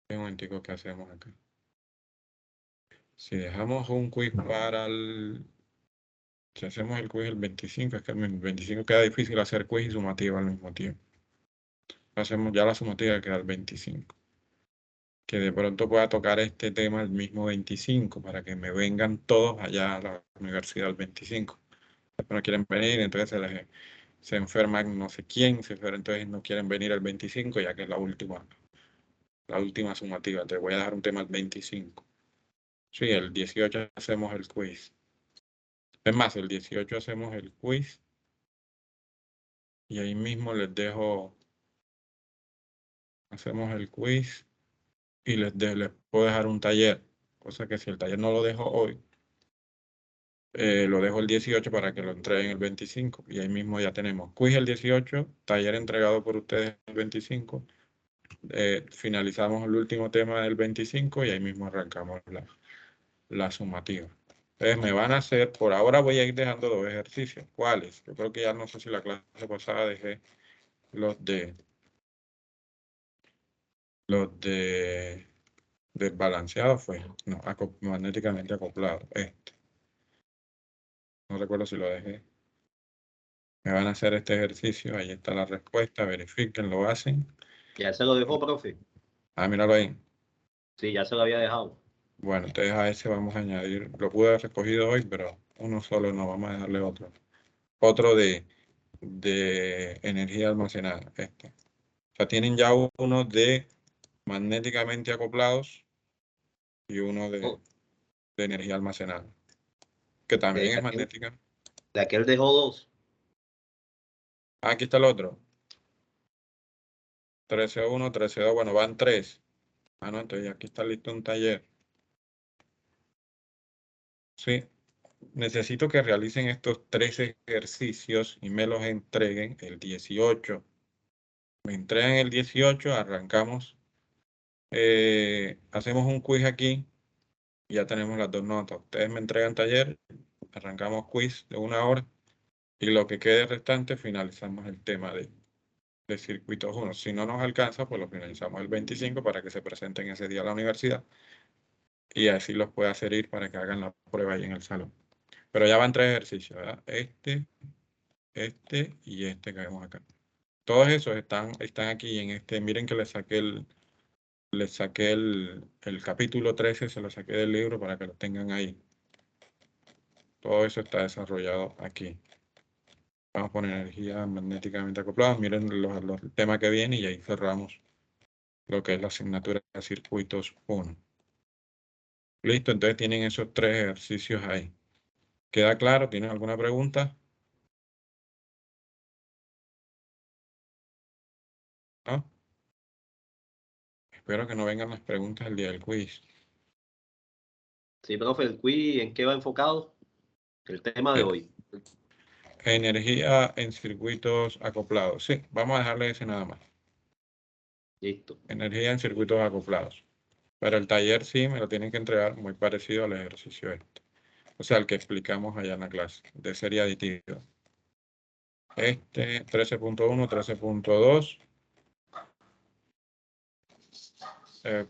un momentico, ¿qué hacemos acá? Si dejamos un quiz para el... Si hacemos el quiz el 25, es que el 25 queda difícil hacer quiz y sumativa al mismo tiempo. Hacemos ya la sumativa, queda el 25. Que de pronto pueda tocar este tema el mismo 25, para que me vengan todos allá a la universidad el 25. Después no quieren venir, entonces se enferman no sé quién, entonces no quieren venir el 25, ya que es la última sumativa. Te voy a dejar un tema el 25. Sí, el 18 hacemos el quiz. Es más, el 18 hacemos el quiz y ahí mismo les dejo, hacemos el quiz y les puedo dejar un taller. Cosa que si el taller no lo dejo hoy, lo dejo el 18 para que lo entreguen el 25. Y ahí mismo ya tenemos quiz el 18, taller entregado por ustedes el 25. Finalizamos el último tema del 25 y ahí mismo arrancamos la sumativa. Entonces me van a hacer, por ahora voy a ir dejando 2 ejercicios. ¿Cuáles? Yo creo que ya no sé si la clase pasada dejé los de desbalanceado fue, no, magnéticamente acoplado, no recuerdo si lo dejé. Me van a hacer este ejercicio, ahí está la respuesta, verifiquen, lo hacen. Ya se lo dejó, profe. Ah, míralo ahí. Sí, ya se lo había dejado. Bueno, entonces a ese vamos a añadir, lo pude haber recogido hoy, pero uno solo no, vamos a dejarle otro. Otro de energía almacenada, O sea, tienen ya uno de magnéticamente acoplados y uno de energía almacenada, que también es magnética. De aquel dejó 2. Ah, aquí está el otro. 13.1, 13.2, bueno, van 3. Ah, no, entonces aquí está listo un taller. Sí, necesito que realicen estos 3 ejercicios y me los entreguen el 18. Me entregan el 18, arrancamos. Hacemos un quiz aquí y ya tenemos las 2 notas. Ustedes me entregan taller, arrancamos quiz de 1 hora y lo que quede restante finalizamos el tema de circuitos 1. Si no nos alcanza, pues lo finalizamos el 25 para que se presenten ese día a la universidad y así los pueda hacer ir para que hagan la prueba ahí en el salón. Pero ya van 3 ejercicios, ¿verdad? Este y este que vemos acá. Todos esos están aquí en miren que les saqué el capítulo 13, se lo saqué del libro para que lo tengan ahí. Todo eso está desarrollado aquí. Vamos a poner energía magnéticamente acoplada. Miren los temas que vienen y ahí cerramos lo que es la asignatura de circuitos 1. Listo, entonces tienen esos 3 ejercicios ahí. ¿Queda claro? ¿Tienen alguna pregunta? ¿No? Espero que no vengan las preguntas el día del quiz. Sí, profe, el quiz, ¿en qué va enfocado? El tema de Bien. hoy. Energía en circuitos acoplados. Sí, vamos a dejarle ese nada más. Listo. Energía en circuitos acoplados. Pero el taller sí me lo tienen que entregar muy parecido al ejercicio este. O sea, el que explicamos allá en la clase, de serie aditiva. Este, 13.1, 13.2.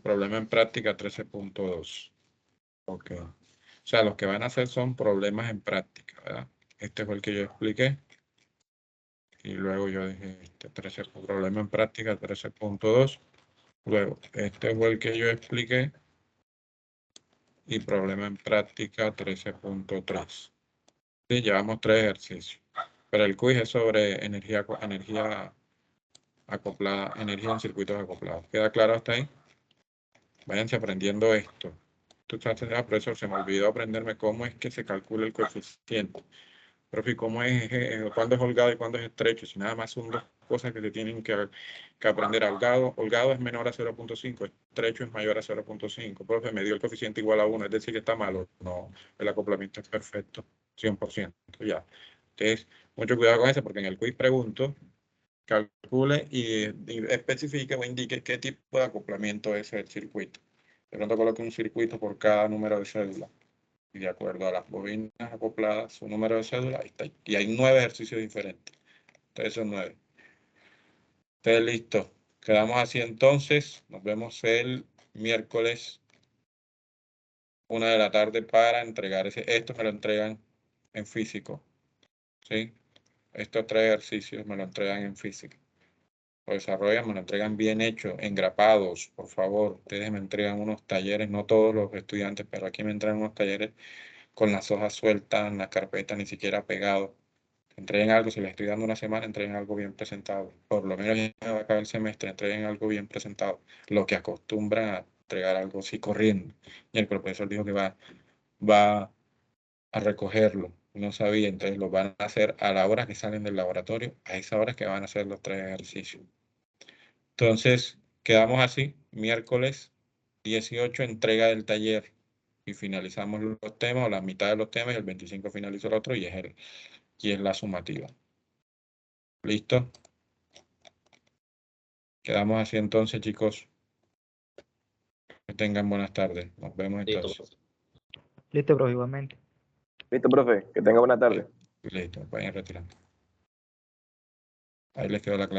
Problema en práctica 13.2. Ok. O sea, los que van a hacer son problemas en práctica, ¿verdad? Este fue el que yo expliqué. Y luego yo dije, problema en práctica 13.2. Luego, este fue el que yo expliqué. Y problema en práctica 13.3. Sí, llevamos 3 ejercicios. Pero el quiz es sobre energía acoplada, energía en circuitos acoplados. ¿Queda claro hasta ahí? Váyanse aprendiendo esto. Profesor, se me olvidó aprenderme cómo es que se calcula el coeficiente. Profe, ¿cómo es, cuándo es holgado y cuándo es estrecho? Si nada más son dos cosas que se tienen que aprender. Holgado es menor a 0.5, estrecho es mayor a 0.5. Profe, me dio el coeficiente igual a 1, es decir, que está malo. No, el acoplamiento es perfecto, 100%. Ya. Entonces, mucho cuidado con eso, porque en el quiz pregunto, calcule y especifique o indique qué tipo de acoplamiento es el circuito. De pronto coloque un circuito por cada número de cédula. Y de acuerdo a las bobinas acopladas, su número de cédula, ahí está. Y hay 9 ejercicios diferentes. Entonces son 9. Entonces, listo. Quedamos así entonces. Nos vemos el miércoles 1 de la tarde para entregar ese. Esto me lo entregan en físico. ¿Sí? Estos 3 ejercicios me lo entregan en físico. Lo desarrollan, me lo entregan bien hecho, engrapados, por favor. Ustedes me entregan unos talleres, no todos los estudiantes, pero aquí me entregan unos talleres con las hojas sueltas en la carpeta, ni siquiera pegado. Entreguen algo, si les estoy dando una semana, entreguen algo bien presentado. Por lo menos ya va a acabar el semestre, entreguen algo bien presentado. Lo que acostumbran a entregar algo así corriendo. Y el profesor dijo que va a recogerlo. No sabía, entonces lo van a hacer a la hora que salen del laboratorio, a esa hora que van a hacer los 3 ejercicios. Entonces, quedamos así, miércoles 18, entrega del taller. Y finalizamos los temas, o la mitad de los temas, y el 25 finaliza el otro, y es la sumativa. ¿Listo? Quedamos así entonces, chicos. Que tengan buenas tardes. Nos vemos Listo, entonces. profe. Listo, profe, igualmente. Listo, profe. Que tenga buena tarde. Listo, vayan retirando. Ahí les quedó la clase.